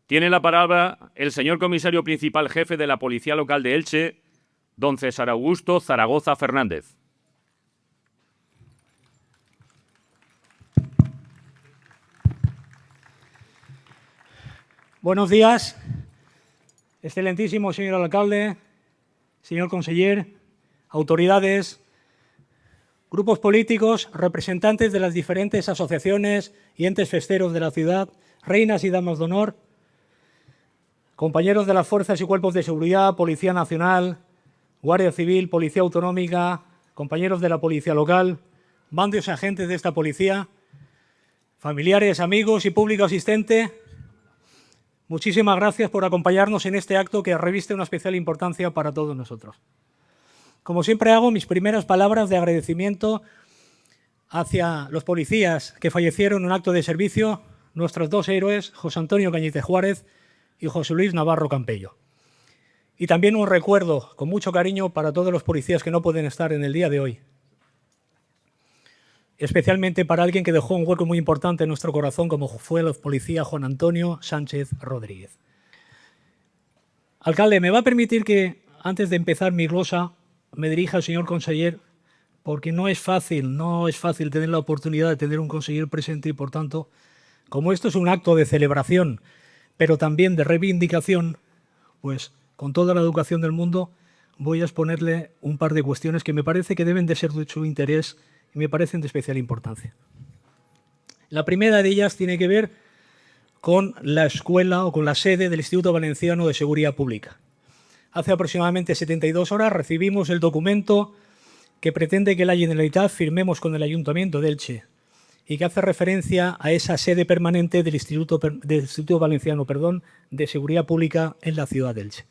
Tiene la palabra el señor comisario principal jefe de la Policía Local de Elche, don César Augusto Zaragoza Fernández. Buenos días, excelentísimo señor alcalde, señor conseller, autoridades, grupos políticos, representantes de las diferentes asociaciones y entes festeros de la ciudad, reinas y damas de honor, compañeros de las fuerzas y cuerpos de seguridad, Policía Nacional, Guardia Civil, Policía Autonómica, compañeros de la Policía Local, bandos y agentes de esta policía, familiares, amigos y público asistente. Muchísimas gracias por acompañarnos en este acto que reviste una especial importancia para todos nosotros. Como siempre hago, mis primeras palabras de agradecimiento hacia los policías que fallecieron en un acto de servicio, nuestros dos héroes, José Antonio Cañete Juárez y José Luis Navarro Campello. Y también un recuerdo con mucho cariño para todos los policías que no pueden estar en el día de hoy. Especialmente para alguien que dejó un hueco muy importante en nuestro corazón, como fue el policía Juan Antonio Sánchez Rodríguez. Alcalde, me va a permitir que, antes de empezar mi glosa, me dirija al señor conseller, porque no es fácil tener la oportunidad de tener un conseller presente y, por tanto, como esto es un acto de celebración, pero también de reivindicación, pues con toda la educación del mundo voy a exponerle un par de cuestiones que me parece que deben de ser de su interés y me parecen de especial importancia. La primera de ellas tiene que ver con la escuela o con la sede del Instituto Valenciano de Seguridad Pública. Hace aproximadamente 72 horas recibimos el documento que pretende que la Generalitat firmemos con el Ayuntamiento de Elche y que hace referencia a esa sede permanente del Instituto Valenciano de Seguridad Pública en la ciudad de Elche.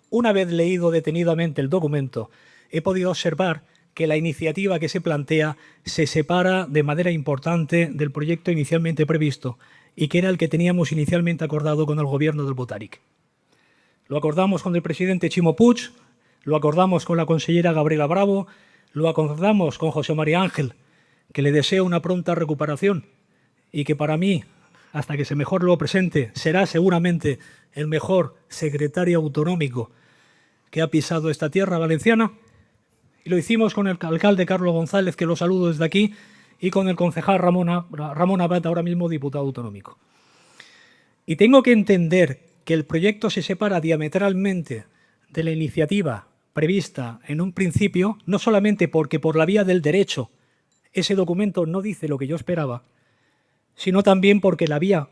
Una vez leído detenidamente el documento, he podido observar que la iniciativa que se plantea se separa de manera importante del proyecto inicialmente previsto y que era el que teníamos inicialmente acordado con el gobierno del Botàric. Lo acordamos con el presidente Chimo Puig, lo acordamos con la consellera Gabriela Bravo, lo acordamos con José María Ángel, que le deseo una pronta recuperación y que para mí, hasta que se mejor lo presente, será seguramente el mejor secretario autonómico que ha pisado esta tierra valenciana. Y lo hicimos con el alcalde Carlos González, que lo saludo desde aquí, y con el concejal Ramón Abad, ahora mismo diputado autonómico. Y tengo que entender que el proyecto se separa diametralmente de la iniciativa prevista en un principio, no solamente porque por la vía del derecho ese documento no dice lo que yo esperaba, sino también porque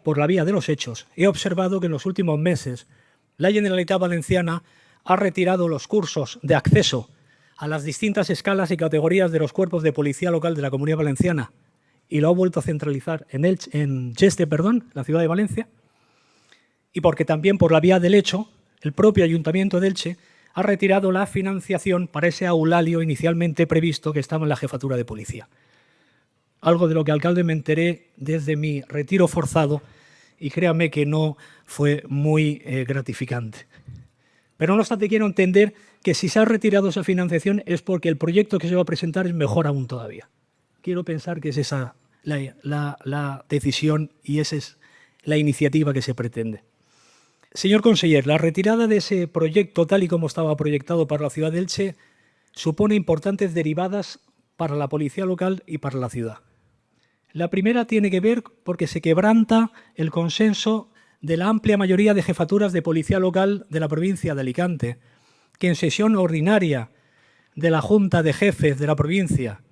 por la vía de los hechos he observado que en los últimos meses la Generalitat Valenciana ha retirado los cursos de acceso a las distintas escalas y categorías de los cuerpos de policía local de la Comunidad Valenciana y lo ha vuelto a centralizar en Cheste, la ciudad de Valencia, y porque también por la vía del hecho el propio Ayuntamiento de Elche ha retirado la financiación para ese aulario inicialmente previsto que estaba en la jefatura de policía. Algo de lo que, alcalde, me enteré desde mi retiro forzado y créame que no fue muy gratificante. Pero no obstante, quiero entender que si se ha retirado esa financiación es porque el proyecto que se va a presentar es mejor aún todavía. Quiero pensar que es esa la decisión y esa es la iniciativa que se pretende. Señor conseller, la retirada de ese proyecto, tal y como estaba proyectado para la ciudad de Elche, supone importantes derivadas para la policía local y para la ciudad. La primera tiene que ver porque se quebranta el consenso de la amplia mayoría de jefaturas de policía local de la provincia de Alicante, que en sesión ordinaria de la Junta de Jefes de la provincia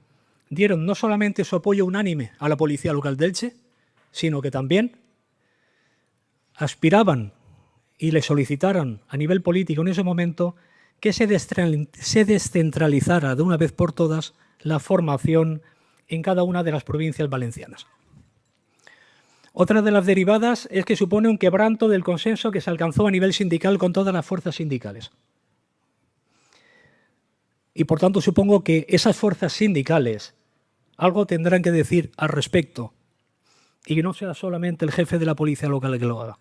dieron no solamente su apoyo unánime a la policía local de Elche, sino que también aspiraban y le solicitaron a nivel político en ese momento que se descentralizara de una vez por todas la formación en cada una de las provincias valencianas. Otra de las derivadas es que supone un quebranto del consenso que se alcanzó a nivel sindical con todas las fuerzas sindicales. Y por tanto supongo que esas fuerzas sindicales algo tendrán que decir al respecto y que no sea solamente el jefe de la policía local el que lo haga.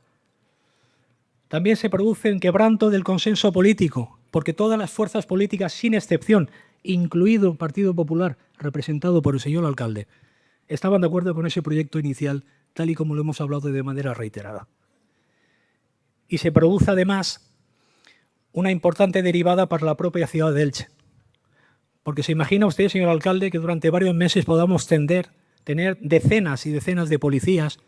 También se produce un quebranto del consenso político, porque todas las fuerzas políticas, sin excepción, incluido el Partido Popular, representado por el señor alcalde, estaban de acuerdo con ese proyecto inicial, tal y como lo hemos hablado de manera reiterada. y se produce además una importante derivada para la propia ciudad de Elche. Porque se imagina usted, señor alcalde, que durante varios meses podamos tener decenas y decenas de policías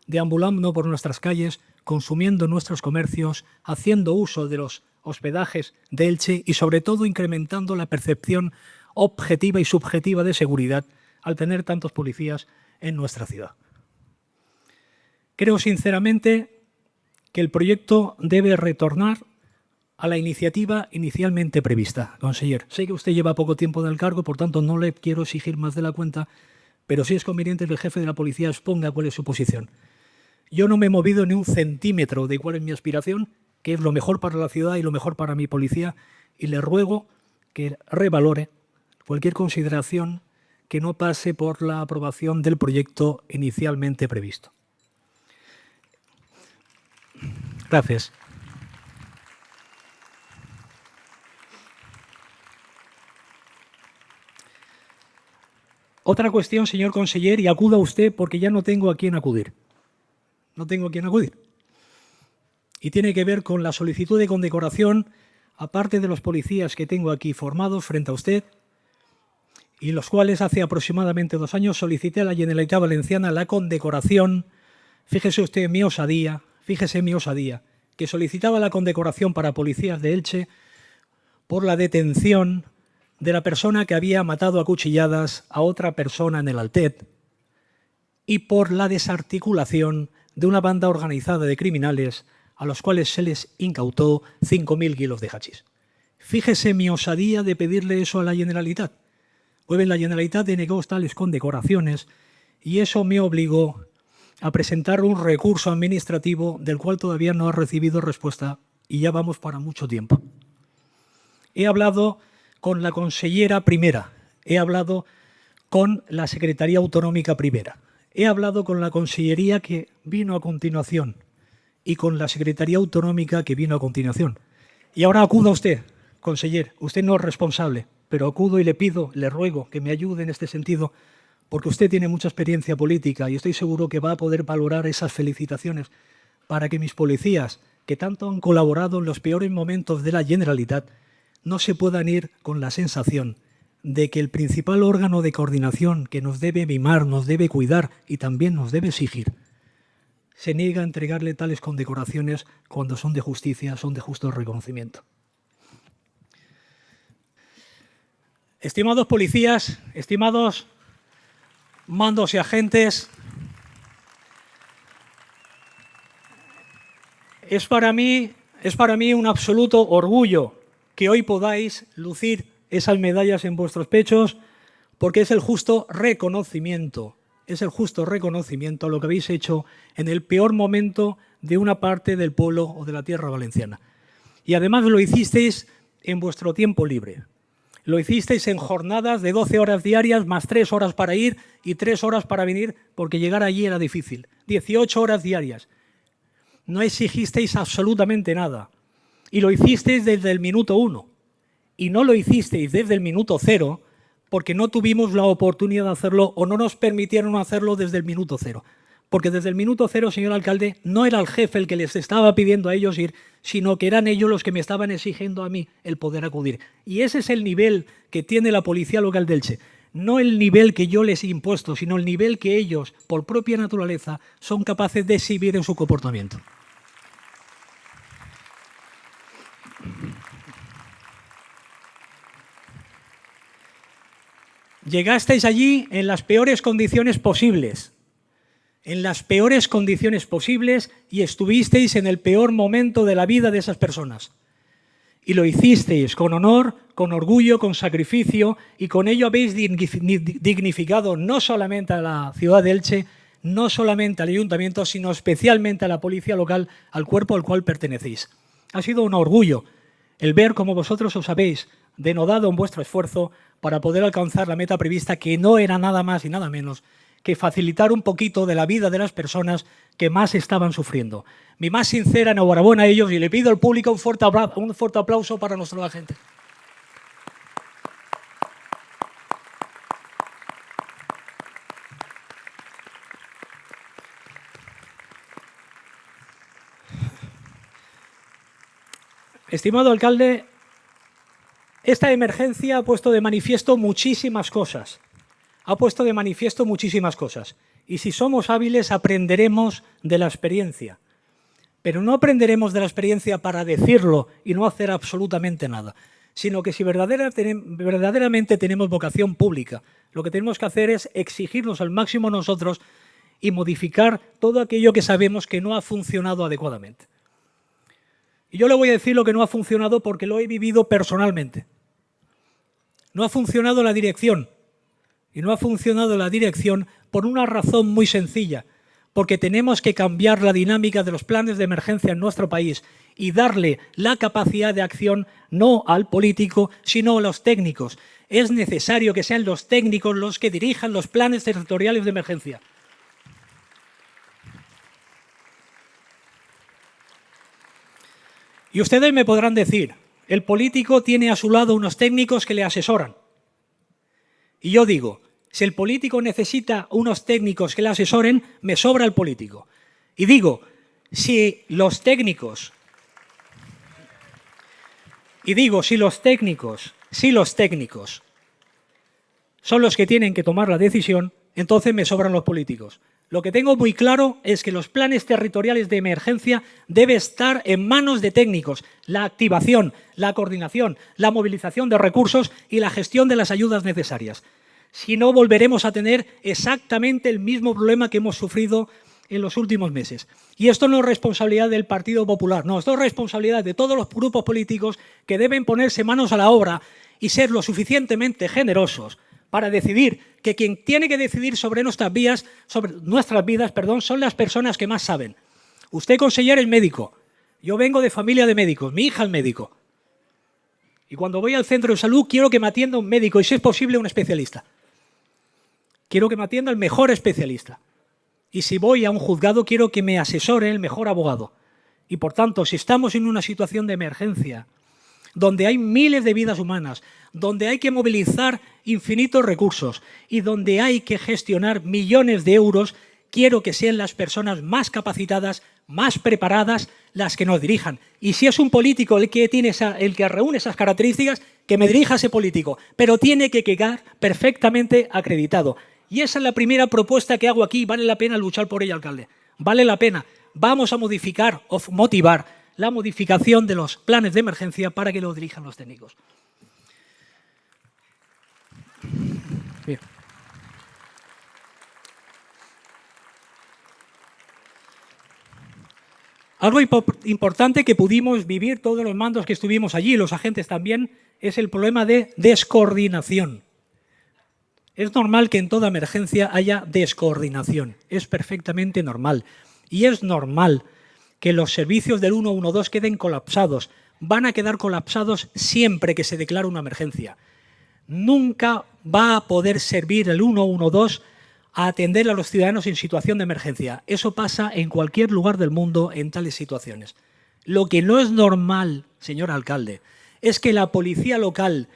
deambulando por nuestras calles, consumiendo nuestros comercios, haciendo uso de los hospedajes de Elche y, sobre todo, incrementando la percepción objetiva y subjetiva de seguridad al tener tantos policías en nuestra ciudad. Creo sinceramente que el proyecto debe retornar a la iniciativa inicialmente prevista. Conseller, sé que usted lleva poco tiempo en el cargo, por tanto no le quiero exigir más de la cuenta, pero sí es conveniente que el jefe de la policía exponga cuál es su posición. Yo no me he movido ni un centímetro de cuál es mi aspiración, que es lo mejor para la ciudad y lo mejor para mi policía, y le ruego que revalore cualquier consideración que no pase por la aprobación del proyecto inicialmente previsto. Gracias. Otra cuestión, señor conseller, y acuda usted porque ya no tengo a quién acudir. No tengo a quién acudir. Y tiene que ver con la solicitud de condecoración, aparte de los policías que tengo aquí formados frente a usted, y los cuales hace aproximadamente 2 años solicité a la Generalitat Valenciana la condecoración, fíjese usted mi osadía, que solicitaba la condecoración para policías de Elche por la detención de la persona que había matado a cuchilladas a otra persona en el Altet y por la desarticulación de una banda organizada de criminales a los cuales se les incautó 5.000 kilos de hachís. Fíjese mi osadía de pedirle eso a la Generalitat. Pues bien, la Generalitat denegó tales condecoraciones y eso me obligó a presentar un recurso administrativo del cual todavía no ha recibido respuesta y ya vamos para mucho tiempo. He hablado con la consellera primera, he hablado con la Secretaría Autonómica primera, he hablado con la consellería que vino a continuación y con la Secretaría Autonómica que vino a continuación. Y ahora acuda usted, conseller, usted no es responsable, pero acudo y le pido, le ruego que me ayude en este sentido, porque usted tiene mucha experiencia política y estoy seguro que va a poder valorar esas felicitaciones para que mis policías, que tanto han colaborado en los peores momentos de la Generalitat, no se puedan ir con la sensación de que el principal órgano de coordinación que nos debe mimar, nos debe cuidar y también nos debe exigir, se niega a entregarle tales condecoraciones cuando son de justicia, son de justo reconocimiento. Estimados policías, estimados mandos y agentes, es para mí un absoluto orgullo que hoy podáis lucir esas medallas en vuestros pechos, porque es el justo reconocimiento a lo que habéis hecho en el peor momento de una parte del pueblo o de la tierra valenciana. Y además lo hicisteis en vuestro tiempo libre. Lo hicisteis en jornadas de 12 horas diarias, más 3 horas para ir y 3 horas para venir, porque llegar allí era difícil. 18 horas diarias. No exigisteis absolutamente nada. Y lo hicisteis desde el minuto 1. Y no lo hicisteis desde el minuto 0, porque no tuvimos la oportunidad de hacerlo o no nos permitieron hacerlo desde el minuto 0. Porque desde el minuto 0, señor alcalde, no era el jefe el que les estaba pidiendo a ellos ir, sino que eran ellos los que me estaban exigiendo a mí el poder acudir. Y ese es el nivel que tiene la Policía Local de Elche. No el nivel que yo les he impuesto, sino el nivel que ellos, por propia naturaleza, son capaces de exhibir en su comportamiento. Llegasteis allí en las peores condiciones posibles. Y estuvisteis en el peor momento de la vida de esas personas. Y lo hicisteis con honor, con orgullo, con sacrificio, y con ello habéis dignificado no solamente a la ciudad de Elche, no solamente al ayuntamiento, sino especialmente a la policía local, al cuerpo al cual pertenecéis. Ha sido un orgullo el ver cómo vosotros os habéis denodado en vuestro esfuerzo para poder alcanzar la meta prevista, que no era nada más y nada menos que facilitar un poquito de la vida de las personas que más estaban sufriendo. Mi más sincera enhorabuena a ellos y le pido al público un fuerte aplauso para nuestro agente. Estimado alcalde, esta emergencia ha puesto de manifiesto muchísimas cosas. Y si somos hábiles, aprenderemos de la experiencia. Pero no aprenderemos de la experiencia para decirlo y no hacer absolutamente nada, sino que si verdaderamente tenemos vocación pública, lo que tenemos que hacer es exigirnos al máximo nosotros y modificar todo aquello que sabemos que no ha funcionado adecuadamente. Y yo le voy a decir lo que no ha funcionado porque lo he vivido personalmente. No ha funcionado la dirección. Y no ha funcionado la dirección por una razón muy sencilla, porque tenemos que cambiar la dinámica de los planes de emergencia en nuestro país y darle la capacidad de acción no al político, sino a los técnicos. Es necesario que sean los técnicos los que dirijan los planes territoriales de emergencia. Y ustedes me podrán decir, el político tiene a su lado unos técnicos que le asesoran. Y yo digo, si el político necesita unos técnicos que le asesoren, me sobra el político. Y digo, si los técnicos son los que tienen que tomar la decisión, entonces me sobran los políticos. Lo que tengo muy claro es que los planes territoriales de emergencia deben estar en manos de técnicos. La activación, la coordinación, la movilización de recursos y la gestión de las ayudas necesarias. Si no, volveremos a tener exactamente el mismo problema que hemos sufrido en los últimos meses. Y esto no es responsabilidad del Partido Popular, no, esto es responsabilidad de todos los grupos políticos que deben ponerse manos a la obra y ser lo suficientemente generosos para decidir que quien tiene que decidir sobre nuestras vidas, son las personas que más saben. Usted, conseller, es médico. Yo vengo de familia de médicos, mi hija es médico. Y cuando voy al centro de salud quiero que me atienda un médico y, si es posible, un especialista. Quiero que me atienda el mejor especialista. Y si voy a un juzgado, quiero que me asesore el mejor abogado. Y, por tanto, si estamos en una situación de emergencia, donde hay miles de vidas humanas, donde hay que movilizar infinitos recursos y donde hay que gestionar millones de euros, quiero que sean las personas más capacitadas, más preparadas, las que nos dirijan. Y si es un político el que reúne esas características, que me dirija ese político, pero tiene que quedar perfectamente acreditado. Y esa es la primera propuesta que hago aquí. Vale la pena luchar por ella, alcalde. Vale la pena. Vamos a modificar o motivar la modificación de los planes de emergencia para que lo dirijan los técnicos. Bien. Algo importante que pudimos vivir todos los mandos que estuvimos allí, los agentes también, es el problema de descoordinación. Es normal que en toda emergencia haya descoordinación, es perfectamente normal. Y es normal que los servicios del 112 queden colapsados. Van a quedar colapsados siempre que se declare una emergencia. Nunca va a poder servir el 112 a atender a los ciudadanos en situación de emergencia. Eso pasa en cualquier lugar del mundo en tales situaciones. Lo que no es normal, señor alcalde, es que la policía local,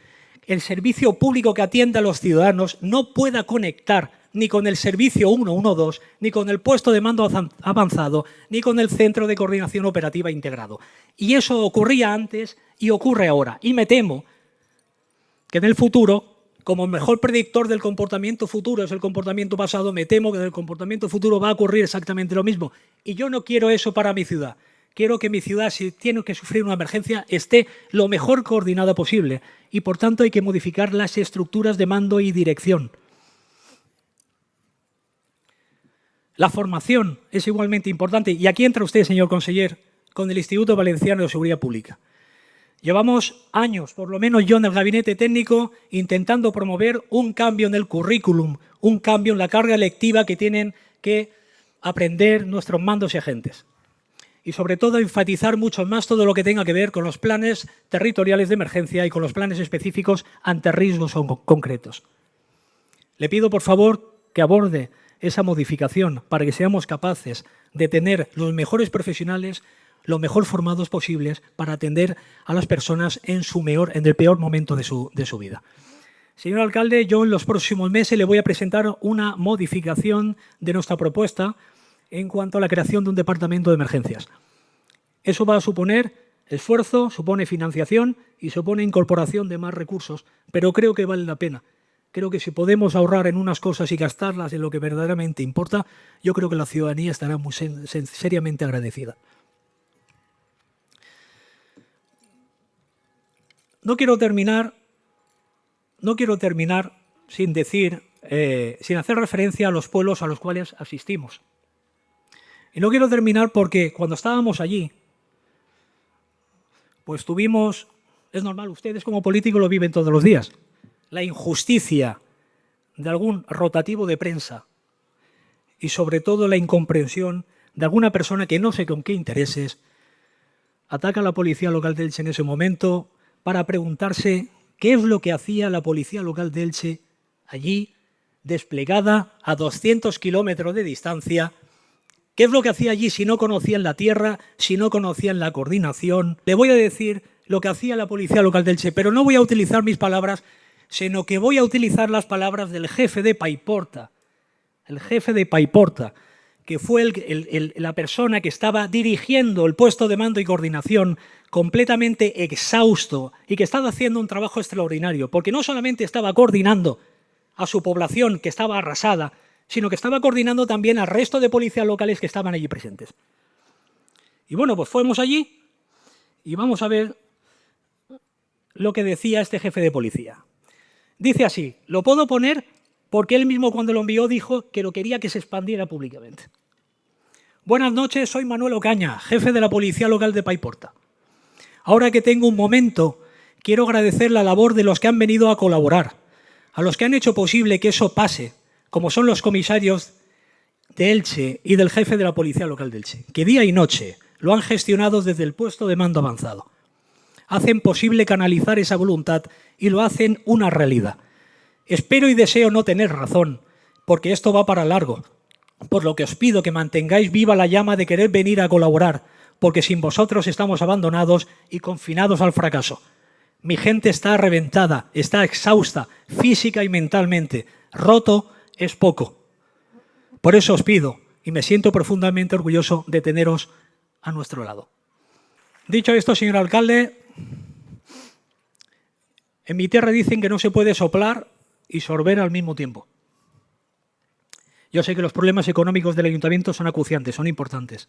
el servicio público que atiende a los ciudadanos, no pueda conectar ni con el servicio 112, ni con el puesto de mando avanzado, ni con el centro de coordinación operativa integrado. Y eso ocurría antes y ocurre ahora. Y me temo que en el futuro, como el mejor predictor del comportamiento futuro es el comportamiento pasado, me temo que en el comportamiento futuro va a ocurrir exactamente lo mismo. Y yo no quiero eso para mi ciudad. Quiero que mi ciudad, si tiene que sufrir una emergencia, esté lo mejor coordinada posible. Y, por tanto, hay que modificar las estructuras de mando y dirección. La formación es igualmente importante. Y aquí entra usted, señor conseller, con el Instituto Valenciano de Seguridad Pública. Llevamos años, por lo menos yo en el gabinete técnico, intentando promover un cambio en el currículum, un cambio en la carga lectiva que tienen que aprender nuestros mandos y agentes. Y sobre todo enfatizar mucho más todo lo que tenga que ver con los planes territoriales de emergencia y con los planes específicos ante riesgos concretos. Le pido, por favor, que aborde esa modificación para que seamos capaces de tener los mejores profesionales, lo mejor formados posibles para atender a las personas en el peor momento de su vida. Señor alcalde, yo en los próximos meses le voy a presentar una modificación de nuestra propuesta en cuanto a la creación de un departamento de emergencias. Eso va a suponer esfuerzo, supone financiación y supone incorporación de más recursos, pero creo que vale la pena. Creo que si podemos ahorrar en unas cosas y gastarlas en lo que verdaderamente importa, yo creo que la ciudadanía estará muy seriamente agradecida. No quiero terminar sin hacer referencia a los pueblos a los cuales asistimos. Y no quiero terminar porque cuando estábamos allí, pues tuvimos, es normal, ustedes como políticos lo viven todos los días, la injusticia de algún rotativo de prensa y sobre todo la incomprensión de alguna persona que no sé con qué intereses ataca a la policía local de Elche en ese momento para preguntarse qué es lo que hacía la policía local de Elche allí, desplegada a 200 kilómetros de distancia. ¿Qué es lo que hacía allí si no conocían la tierra, si no conocían la coordinación? Le voy a decir lo que hacía la policía local de Elche, pero no voy a utilizar mis palabras, sino que voy a utilizar las palabras del jefe de Paiporta. El jefe de Paiporta, que fue la persona que estaba dirigiendo el puesto de mando y coordinación, completamente exhausto y que estaba haciendo un trabajo extraordinario, porque no solamente estaba coordinando a su población que estaba arrasada, sino que estaba coordinando también al resto de policías locales que estaban allí presentes. Y bueno, pues fuimos allí y vamos a ver lo que decía este jefe de policía. Dice así, lo puedo poner porque él mismo cuando lo envió dijo que lo quería que se expandiera públicamente. Buenas noches, soy Manuel Ocaña, jefe de la Policía Local de Paiporta. Ahora que tengo un momento, quiero agradecer la labor de los que han venido a colaborar, a los que han hecho posible que eso pase, como son los comisarios de Elche y del jefe de la Policía Local de Elche, que día y noche lo han gestionado desde el puesto de mando avanzado. Hacen posible canalizar esa voluntad y lo hacen una realidad. Espero y deseo no tener razón, porque esto va para largo, por lo que os pido que mantengáis viva la llama de querer venir a colaborar, porque sin vosotros estamos abandonados y confinados al fracaso. Mi gente está reventada, está exhausta, física y mentalmente. Roto es poco. Por eso os pido, y me siento profundamente orgulloso de teneros a nuestro lado. Dicho esto, señor alcalde, en mi tierra dicen que no se puede soplar y sorber al mismo tiempo. Yo sé que los problemas económicos del ayuntamiento son acuciantes, son importantes.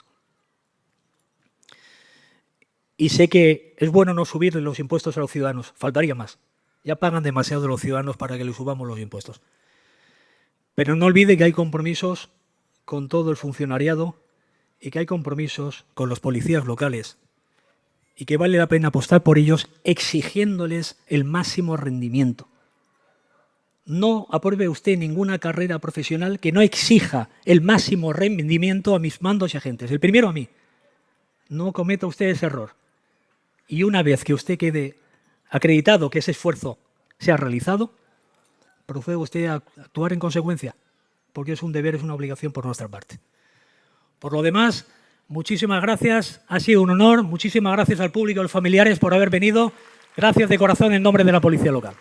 Y sé que es bueno no subir los impuestos a los ciudadanos, faltaría más. Ya pagan demasiado los ciudadanos para que les subamos los impuestos. Pero no olvide que hay compromisos con todo el funcionariado y que hay compromisos con los policías locales y que vale la pena apostar por ellos exigiéndoles el máximo rendimiento. No apruebe usted ninguna carrera profesional que no exija el máximo rendimiento a mis mandos y agentes. El primero a mí. No cometa usted ese error. Y una vez que usted quede acreditado que ese esfuerzo se ha realizado, procede usted a actuar en consecuencia, porque es un deber, es una obligación por nuestra parte. Por lo demás, muchísimas gracias, ha sido un honor, muchísimas gracias al público y a los familiares por haber venido. Gracias de corazón en nombre de la Policía Local.